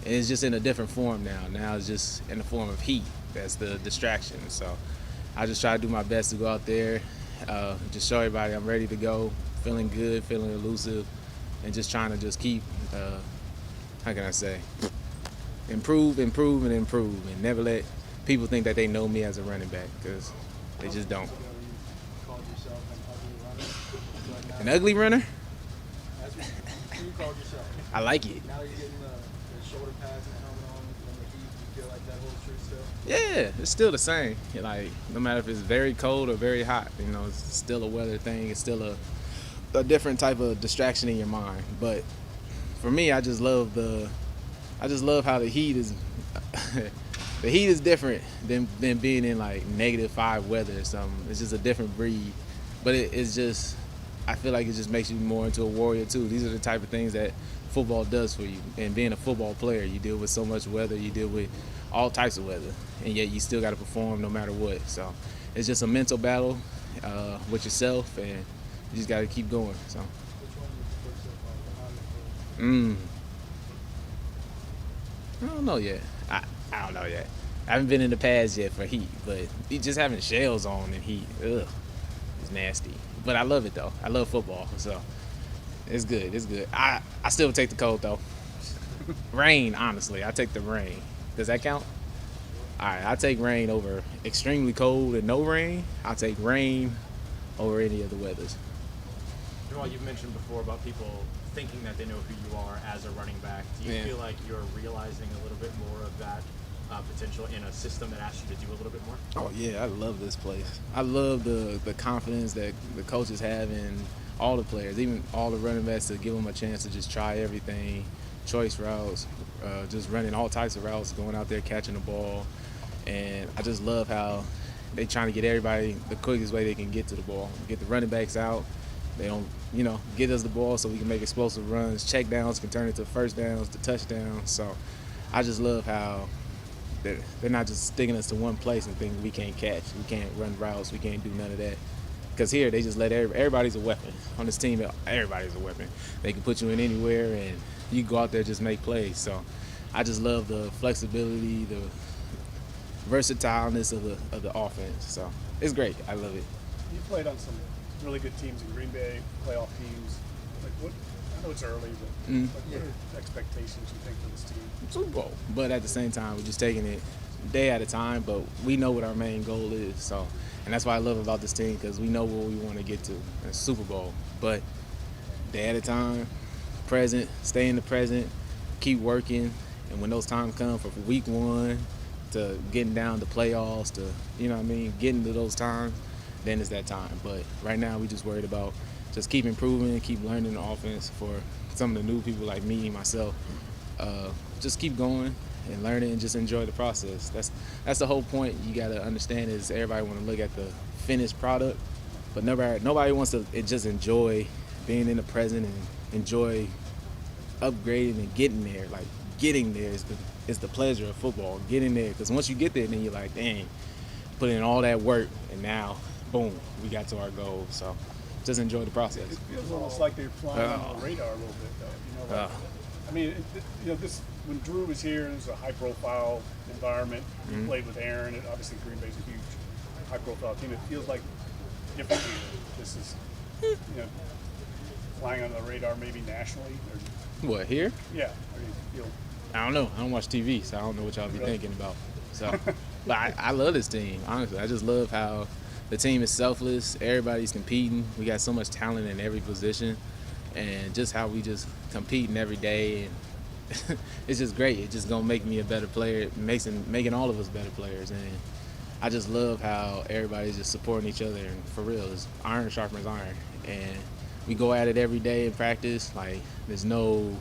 And it's just in a different form now. Now it's just in the form of heat. That's the distraction. So I just try to do my best to go out there, just show everybody I'm ready to go, feeling good, feeling elusive, and just trying to just keep, how can I say, improve, and never let people think that they know me as a running back, because they just don't. Called yourself an ugly runner. An ugly runner? That's what you called yourself. I like it. Now you're getting the shoulder pads and the helmet on in the heat. You feel like that holds true still? Yeah, it's still the same. Like, no matter if it's very cold or very hot, it's still a weather thing. It's still a different type of distraction in your mind. But for me, I just love how the heat is. The heat is different than being in like -5 weather or something. It's just a different breed. But it's just, I feel like it just makes you more into a warrior too. These are the type of things that football does for you. And being a football player, you deal with so much weather, you deal with all types of weather, and yet you still got to perform no matter what. So it's just a mental battle with yourself, and you just got to keep going. So. I don't know yet. I don't know yet. I haven't been in the pads yet for heat, but just having shells on in heat, ugh, it's nasty. But I love it though. I love football, so it's good. It's good. I still take the cold though. Rain, honestly, I take the rain. Does that count? All right, I take rain over extremely cold and no rain. I take rain over any of the weathers. Jamal, you've mentioned before about people thinking that they know who you are as a running back. Do you feel like you're realizing a little bit more of that potential in a system that asks you to do a little bit more? Oh yeah, I love this place. I love the confidence that the coaches have in all the players, even all the running backs, to give them a chance to just try everything, choice routes, just running all types of routes, going out there catching the ball. And I just love how they trying to get everybody the quickest way they can get to the ball, get the running backs out. They don't, get us the ball so we can make explosive runs. Check downs can turn into first downs, to touchdowns. So I just love how they're not just sticking us to one place and thinking we can't catch, we can't run routes, we can't do none of that. Because here they just let everybody's a weapon. On this team, everybody's a weapon. They can put you in anywhere and you go out there and just make plays. So I just love the flexibility, the versatileness of the offense. So it's great. I love it. You played on some really good teams in Green Bay, playoff teams. I know it's early, but what are expectations you think for this team? Super Bowl. But at the same time, we're just taking it day at a time, but we know what our main goal is. So, and that's what I love about this team, because we know where we want to get to, a Super Bowl. But day at a time, present, stay in the present, keep working, and when those times come from week 1 to getting down to playoffs to, getting to those times, then it's that time. But right now, we just worried about just keep improving, keep learning the offense for some of the new people like me and myself. Just keep going and learning and just enjoy the process. That's the whole point. You got to understand is everybody want to look at the finished product, but nobody wants to just enjoy being in the present and enjoy upgrading and getting there. Like getting there is the pleasure of football. Getting there, because once you get there, then you're like, dang, put in all that work, and now, boom, we got to our goal. So just enjoy the process. It feels almost like they're flying under the radar a little bit, though. This when Drew was here, it was a high-profile environment. He played with Aaron, and obviously Green Bay's a huge high-profile team. It feels like different here. This is, flying under the radar, maybe nationally. What, here? Yeah. Or you feel, I don't know. I don't watch TV, so I don't know what y'all be thinking about. So, but I love this team. Honestly, I just love how the team is selfless. Everybody's competing. We got so much talent in every position, and just how we just competing every day, and it's just great. It's just gonna make me a better player, making all of us better players, and I just love how everybody's just supporting each other. And for real, it's iron sharpens iron, and we go at it every day in practice. Like there's no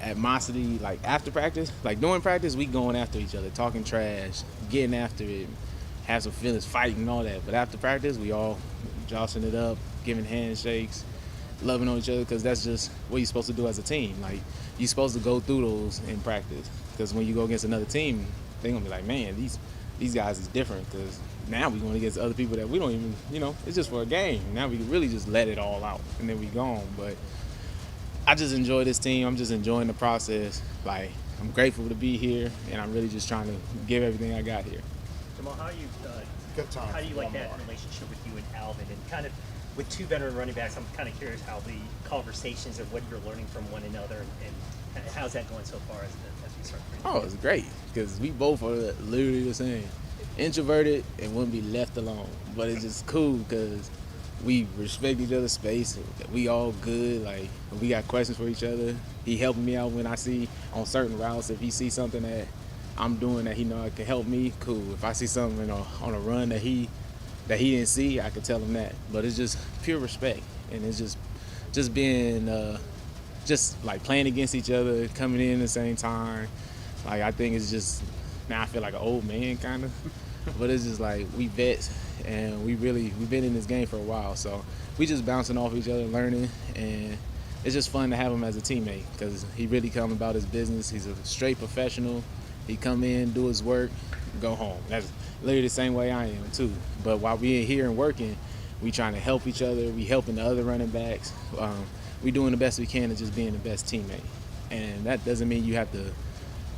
animosity. Like after practice, like during practice, we going after each other, talking trash, getting after it, have some feelings, fighting and all that. But after practice, we all jostling it up, giving handshakes, loving on each other, because that's just what you're supposed to do as a team. Like you're supposed to go through those in practice, because when you go against another team, they're gonna be like, man, these guys is different because now we going against other people that we don't even, it's just for a game. Now we can really just let it all out and then we gone. But I just enjoy this team. I'm just enjoying the process. Like, I'm grateful to be here, and I'm really just trying to give everything I got here. Jamal, how do you like that relationship with you and Alvin, and kind of with two veteran running backs? I'm kind of curious how the conversations and what you're learning from one another, and how's that going so far as we start? Oh, it's great because we both are literally the same, introverted and wouldn't be left alone. But it's just cool because we respect each other's space. We all good. Like, we got questions for each other. He helping me out when I see on certain routes. If he sees something that I'm doing that he know it can help me, cool. If I see something on a run that he didn't see, I can tell him that. But it's just pure respect, and it's just being just like playing against each other, coming in at the same time. Like, I think it's just now I feel like an old man kind of, but it's just like we vets, and we've been in this game for a while, so we just bouncing off each other, learning, and it's just fun to have him as a teammate because he really come about his business. He's a straight professional. He come in, do his work, go home. That's literally the same way I am too. But while we in here and working, we trying to help each other. We helping the other running backs. We doing the best we can and just being the best teammate. And that doesn't mean you have to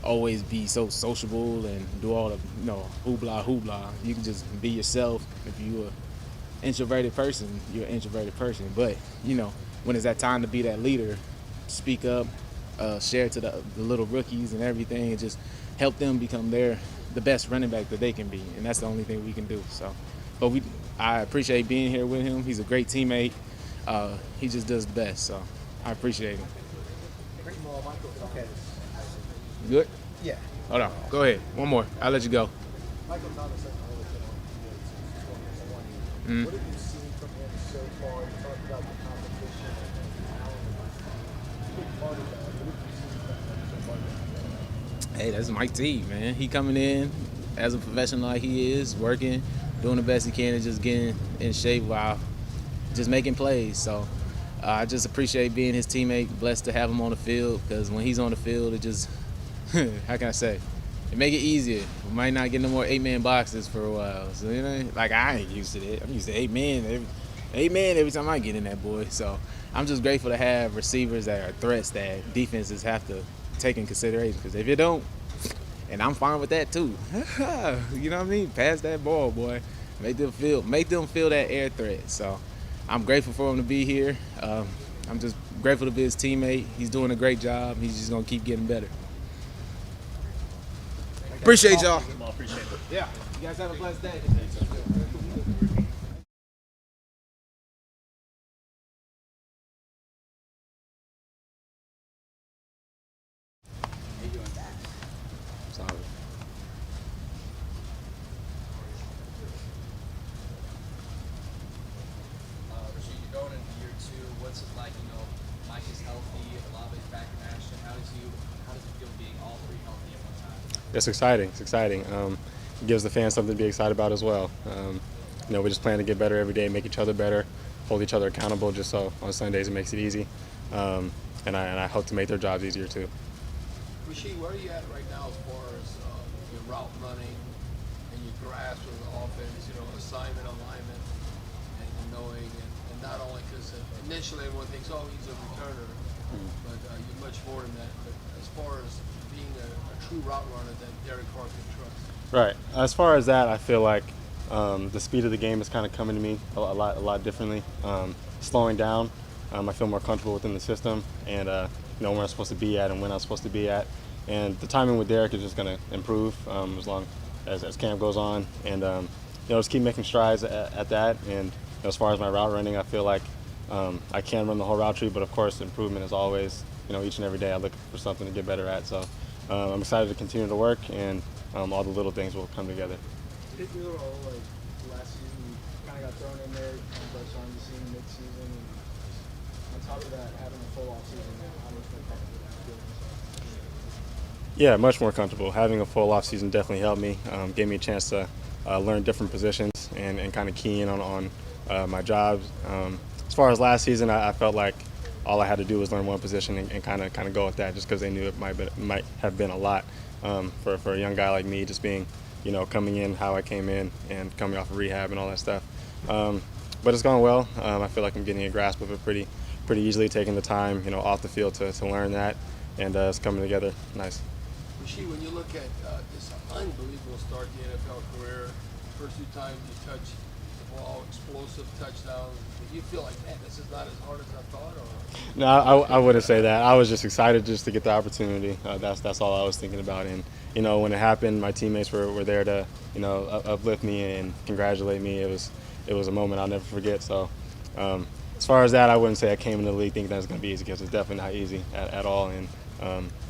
always be so sociable and do all the hoopla. You can just be yourself. If you're an introverted person, you're an introverted person. But when it's that time to be that leader, speak up, share to the little rookies and everything, and just help them become the best running back that they can be. And that's the only thing we can do. So, but I appreciate being here with him. He's a great teammate. He just does the best. So I appreciate him. Okay. Good? Yeah. Hold on. Go ahead. One more. I'll let you go. Michael Thomas hasn't really been on the field since 2021. What have you seen from him so far? You talked about the competition and talent. Big part of that. What have you seen from him so far? Hey, that's Mike T, man. He coming in as a professional like he is, working, doing the best he can, and just getting in shape while just making plays. So I just appreciate being his teammate. Blessed to have him on the field because when he's on the field, it just, how can I say, it make it easier. We might not get no more 8-man boxes for a while. So, like I ain't used to that. I'm used to 8-man every time I get in that boy. So I'm just grateful to have receivers that are threats that defenses have to take in consideration. Because if you don't, and I'm fine with that too. You know what I mean? Pass that ball, boy. Make them feel that air threat. So I'm grateful for him to be here. I'm just grateful to be his teammate. He's doing a great job. He's just gonna keep getting better. Appreciate y'all. Appreciate it. Yeah. You guys have a blessed day. Sorry. Rasheed, you're going into year 2. What's it like? Mike is healthy, Olave's back in action. How does it feel being all 3 healthy at one time? It's exciting. It's exciting. It gives the fans something to be excited about as well. We just plan to get better every day, make each other better, hold each other accountable. Just so on Sundays it makes it easy, and I hope to make their jobs easier too. Rasheed, where are you at right now as far as your route running and your grasp of the offense? Assignment, alignment, and knowing, and not only because initially everyone thinks, oh, he's a returner, but you're much more than that. But as far as being a true route runner that Derek Carr can trust. Right. As far as that, I feel like the speed of the game is kind of coming to me a lot differently. Slowing down, I feel more comfortable within the system, and where I'm supposed to be at and when I'm supposed to be at. And the timing with Derek is just going to improve as long as camp goes on, and just keep making strides at that. And as far as my route running, I feel like I can run the whole route tree, but of course improvement is always, each and every day I look for something to get better at. So I'm excited to continue to work, and all the little things will come together. Did it feel all like last season you kind of got thrown in there, kind of starting to see mid-season, and on top of that, having a full off-season now, how much more comfortable do you feel? Yeah, much more comfortable. Having a full off-season definitely helped me. Gave me a chance to learn different positions and kind of key in on my jobs. As far as last season, I felt like all I had to do was learn one position and kind of go with that, just because they knew it might have been a lot for a young guy like me, just being coming in, how I came in, and coming off of rehab and all that stuff. But it's gone well. I feel like I'm getting a grasp of it pretty easily, taking the time, off the field to learn that, and it's coming together nice. Rasheed, when you look at this unbelievable start to the NFL career, first few times you touch the ball, explosive touchdowns, do you feel like, man, this is not as hard as I thought? Or? No, I wouldn't say that. I was just excited just to get the opportunity. That's all I was thinking about. And when it happened, my teammates were there to uplift me and congratulate me. It was a moment I'll never forget. So as far as that, I wouldn't say I came into the league thinking that was going to be easy, because it's definitely not easy at all. And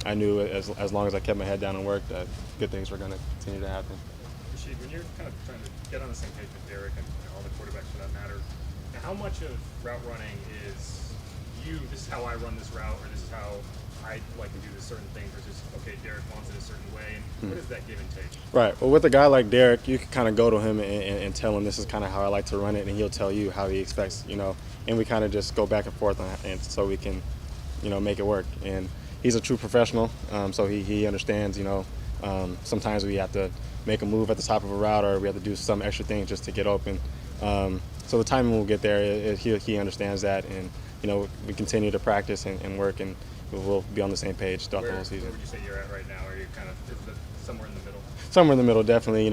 I knew as long as I kept my head down and worked, that good things were going to continue to happen. Rasheed, when you're kind of trying to get on the same page with Derek and all the quarterbacks for that matter, how much of route running is this is how I run this route, or this is how I like to do this certain thing, versus, okay, Derek wants it a certain way, and what is that give and take? Right. Well, with a guy like Derek, you can kind of go to him and tell him this is kind of how I like to run it, and he'll tell you how he expects, and we kind of just go back and forth on that, and so we can, make it work. And he's a true professional, so he understands, sometimes we have to make a move at the top of a route, or we have to do some extra things just to get open. So the timing will get there. He understands that, and we continue to practice and work, and we'll be on the same page throughout the whole season. Where would you say you're at right now? Are you kind of somewhere in the middle? Somewhere in the middle, definitely.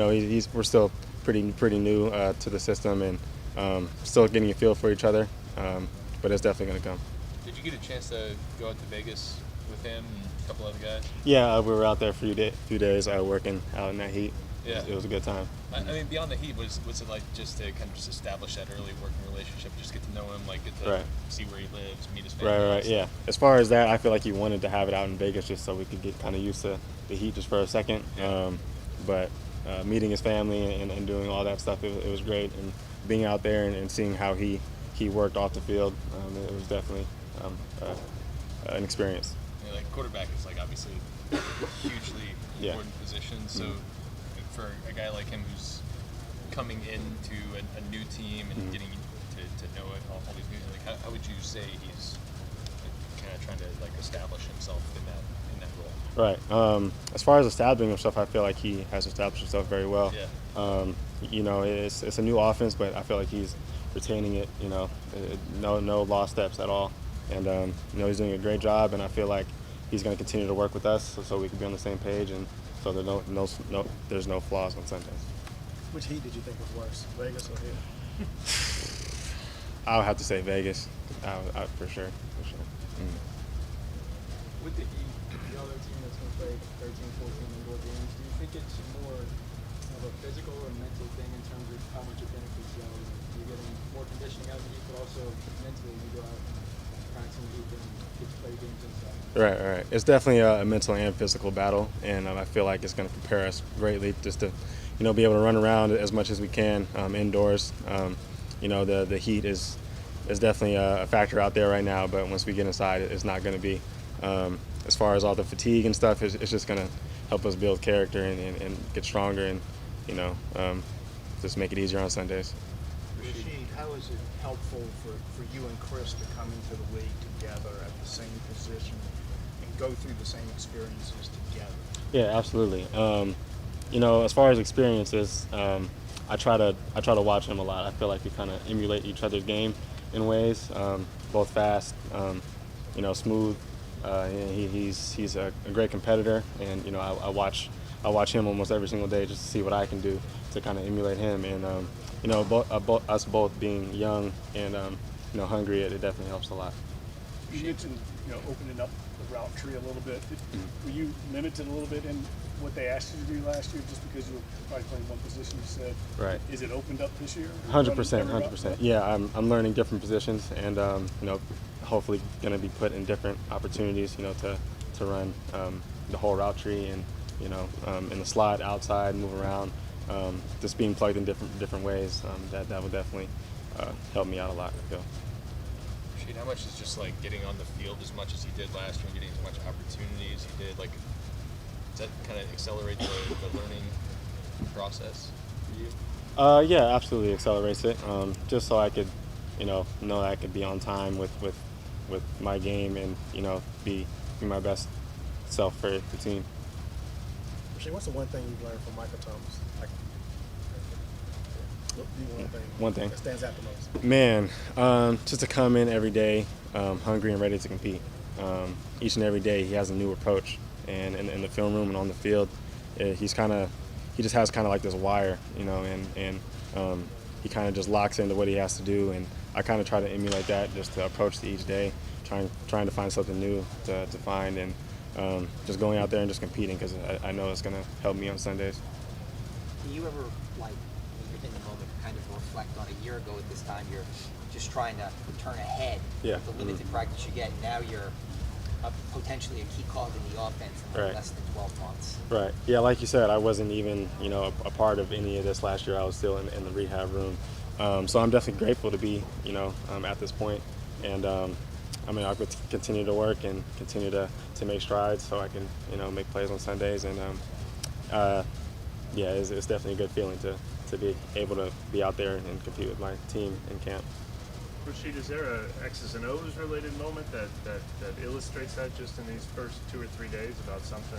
We're still pretty new to the system, and still getting a feel for each other. But it's definitely going to come. Did you get a chance to go out to Vegas with him and a couple other guys? Yeah, we were out there for a few days working out in that heat. Yeah. It was a good time. I mean, beyond the heat, was it like just to kind of just establish that early working relationship, just get to know him, like get to see where he lives, meet his family? Right, yeah. As far as that, I feel like he wanted to have it out in Vegas just so we could get kind of used to the heat just for a second. But meeting his family and doing all that stuff, it was great. And being out there and seeing how he worked off the field, it was definitely an experience. Yeah, like quarterback is like obviously a hugely important position. So for a guy like him who's coming into a new team and getting to know it, all these new, like how would you say he's kind of trying to like establish himself in that role? Right. As far as establishing himself, I feel like he has established himself very well. Yeah. It's a new offense, but I feel like he's retaining it. No lost steps at all, and he's doing a great job. And I feel like he's going to continue to work with us so we can be on the same page, and so there's no flaws on Sundays. Which heat did you think was worse, Vegas or here? I would have to say Vegas, for sure. With the Heat, the other team that's going to play 13, 14 indoor games, do you think it's more of a physical or mental thing in terms of how much it benefits you? You're getting more conditioning out of the Heat, but also mentally you go out and practice in the Heat and get to play games inside. Right. It's definitely a mental and physical battle, and I feel like it's going to prepare us greatly just to, be able to run around as much as we can indoors. The heat is definitely a factor out there right now, but once we get inside, it's not going to be. As far as all the fatigue and stuff, it's just going to help us build character and get stronger and, just make it easier on Sundays. Rasheed, how is it helpful for you and Chris to come into the league together at the same position and go through the same experiences together? Yeah, absolutely. As far as experiences, I try to watch him a lot. I feel like we kind of emulate each other's game in ways, both fast, smooth. He's a great competitor, and I watch him almost every single day just to see what I can do to kind of emulate him. And us both being young and hungry, it definitely helps a lot. You mentioned opening up the route tree a little bit. Were you limited a little bit in what they asked you to do last year just because you were probably playing one position? You said, right? Is it opened up this year? 100%. Yeah, I'm learning different positions, and hopefully going to be put in different opportunities, to run the whole route tree and in the slot, outside, move around, just being plugged in different ways. That would definitely help me out a lot, I feel. Rasheed, how much is just like getting on the field as much as you did last year, getting as much opportunities you did, like does that kind of accelerate the learning process for you? Yeah, absolutely accelerates it. Just so I could, know that I could be on time with my game and be my best self for the team. Rasheed, what's the one thing you've learned from Michael Thomas? One thing that stands out the most. Man, just to come in every day, hungry and ready to compete. Each and every day, he has a new approach, and in the film room and on the field, he just has kind of like this wire, and he kind of just locks into what he has to do, and I kind of try to emulate that, just to approach to each day, trying to find something new to find, and just going out there and just competing, because I know it's going to help me on Sundays. Do you ever, like, when you're in the moment, kind of reflect on a year ago at this time, you're just trying to turn ahead with the limited practice you get, and now you're potentially a key cog in the offense in less than 12 months? Right. Yeah, like you said, I wasn't even, a part of any of this last year. I was still in the rehab room. So I'm definitely grateful to be, at this point. And, I could continue to work and continue to make strides so I can, make plays on Sundays. And, it's definitely a good feeling to be able to be out there and compete with my team in camp. Rashid, is there a X's and O's related moment that illustrates that just in these first 2 or 3 days about something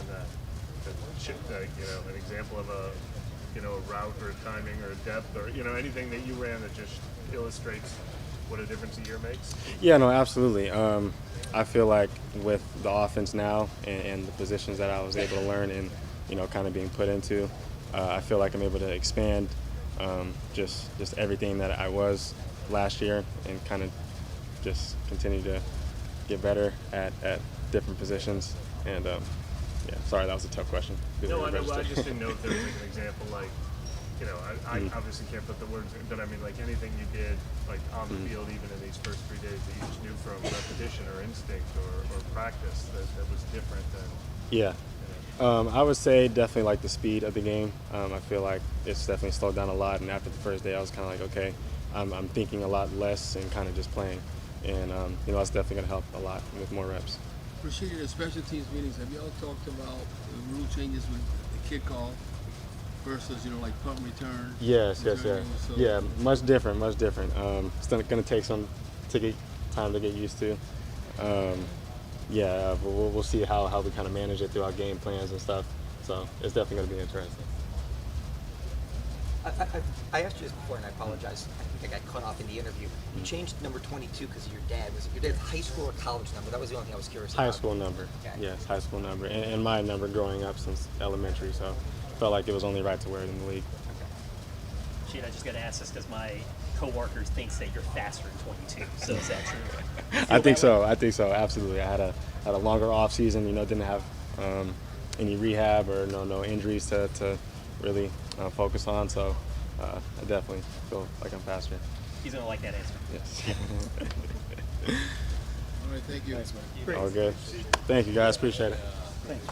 an example of a route or a timing or a depth or anything that you ran that just illustrates what a difference a year makes? Yeah, no, absolutely. I feel like with the offense now and the positions that I was able to learn and kind of being put into, I feel like I'm able to expand just everything that I was last year and kind of just continue to get better at different positions. And sorry, that was a tough question. No, I know. I just didn't know if there was an example like, I obviously can't put the words in, but I mean like anything you did like on the field even in these first 3 days that you just knew from repetition or instinct or practice that was different than. Yeah. I would say definitely like the speed of the game. I feel like it's definitely slowed down a lot, and after the first day I was kind of like, okay, I'm thinking a lot less and kind of just playing, and that's definitely going to help a lot with more reps. Rashid, in the special teams meetings, have y'all talked about the rule changes with the kickoff versus like punt return? Yes. Yeah, much different. It's going to take some time to get used to. But we'll see how we kind of manage it through our game plans and stuff. So it's definitely going to be interesting. I asked you this before, and I apologize. I think I got cut off in the interview. You changed number 22 because of your dad. Was it your dad's high school or college number? That was the only thing I was curious about. High school number. Okay. Yes, high school number. And my number growing up since elementary, so felt like it was only right to wear it in the league. Okay. Shane, I just got to ask this because my coworkers thinks that you're faster in 22. So is that true? I think so. Absolutely. I had a longer off season. Didn't have any rehab or no injuries to really focus on. So I definitely feel like I'm faster. He's gonna like that answer. Yes. All right. Thank you. All good. Thank you, guys. Appreciate it. Thanks.